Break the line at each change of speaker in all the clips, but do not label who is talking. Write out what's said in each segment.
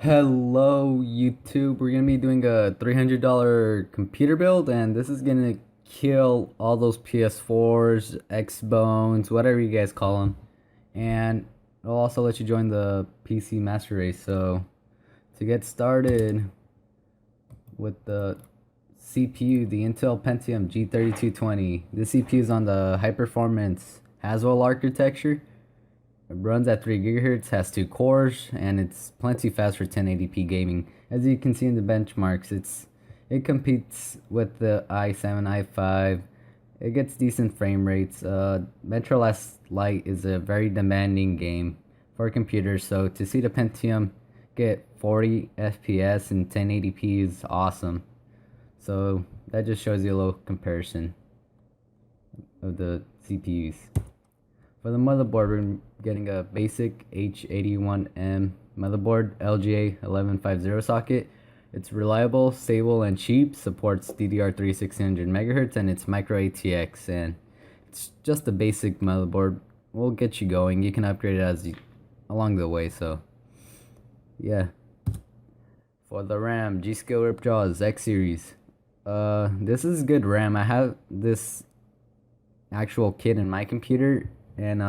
Hello YouTube, we're gonna be doing a $300 computer build, and this is gonna kill all those PS4s, X-Bones, whatever you guys call them, and I'll also let you join the PC Master Race. So to get started with the CPU, the Intel Pentium G3220, this CPU is on the high performance Haswell architecture. It runs at 3 GHz, has 2 cores, and it's plenty fast for 1080p gaming. As you can see in the benchmarks, it competes with the i7, i5. It gets decent frame rates. Metro Last Light is a very demanding game for computers, so to see the Pentium get 40 FPS and 1080p is awesome. So that just shows you a little comparison of the CPUs. For the motherboard, we're getting a basic H81M motherboard, LGA 1150 socket. It's reliable, stable, and cheap. Supports DDR3 600 MHz, and it's micro ATX. And it's just a basic motherboard. We'll get you going. You can upgrade it along the way. So, yeah. For the RAM, GSKILL RIPJAWS X series. This is good RAM. I have this actual kit in my computer, and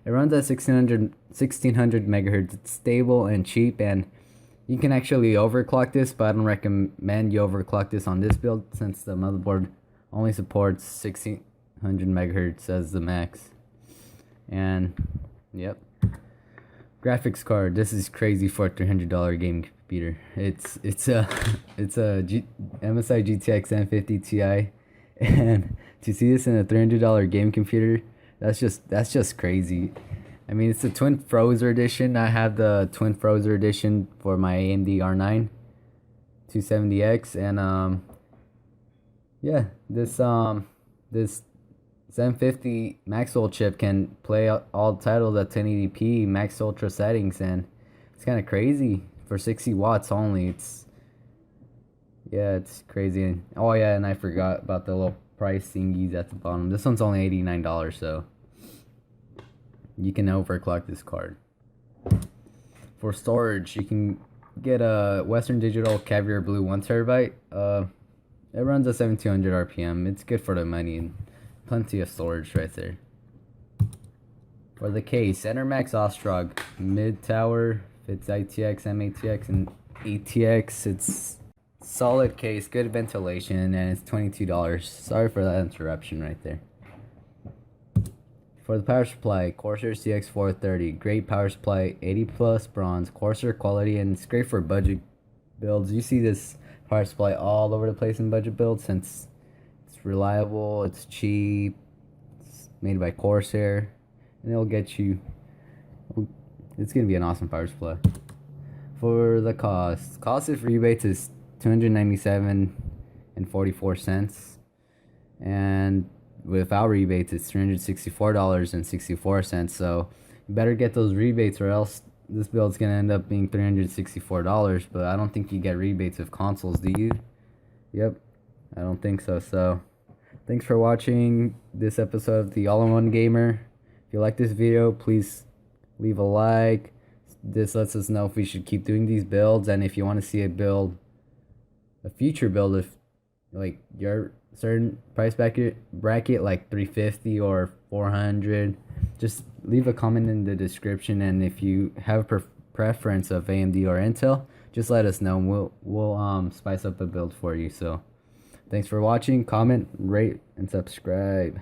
it runs at 1600 megahertz. It's stable and cheap, and you can actually overclock this, but I don't recommend you overclock this on this build since the motherboard only supports 1600 megahertz as the max. And yep, graphics card. This is crazy for a $300 gaming computer. It's a MSI GTX 1050 Ti, and to see this in a $300 game computer, that's just crazy. I mean, it's the twin FROZR edition. I have the twin FROZR edition for my AMD R9 270X, and yeah, this 750 Maxwell chip can play all titles at 1080p max ultra settings, and it's kind of crazy for 60 watts only. It's crazy. Oh yeah, and I forgot about the little price thingies at the bottom. This one's only $89, so you can overclock this card. For storage, you can get a Western Digital CAVIER Blue 1TB. It runs at 1700 RPM. It's good for the money and plenty of storage right there. For the case, ENERMAX OSTROG mid tower, fits ITX, MATX, and ATX. It's solid case, good ventilation, and it's $22. Sorry for that interruption right there. For the power supply, Corsair CX430, great power supply, 80 plus bronze, Corsair quality, and it's great for budget builds. You see this power supply all over the place in budget builds since it's reliable, it's cheap, it's made by Corsair, and it'll get you, it's going to be an awesome power supply. For the cost of rebates is $297.44, and without rebates it's $364.64. So you better get those rebates, or else this build's gonna end up being $364. But I don't think you get rebates with consoles, do you? Yep, I don't think so. So thanks for watching this episode of the All-in-One Gamer. If you like this video, please leave a like. This lets us know if we should keep doing these builds, and if you want to see a future build, if like your certain price bracket like 350 or 400, just leave a comment in the description. And if you have a preference of AMD or Intel, just let us know, and we'll spice up a build for you. So thanks for watching. Comment, rate, and subscribe.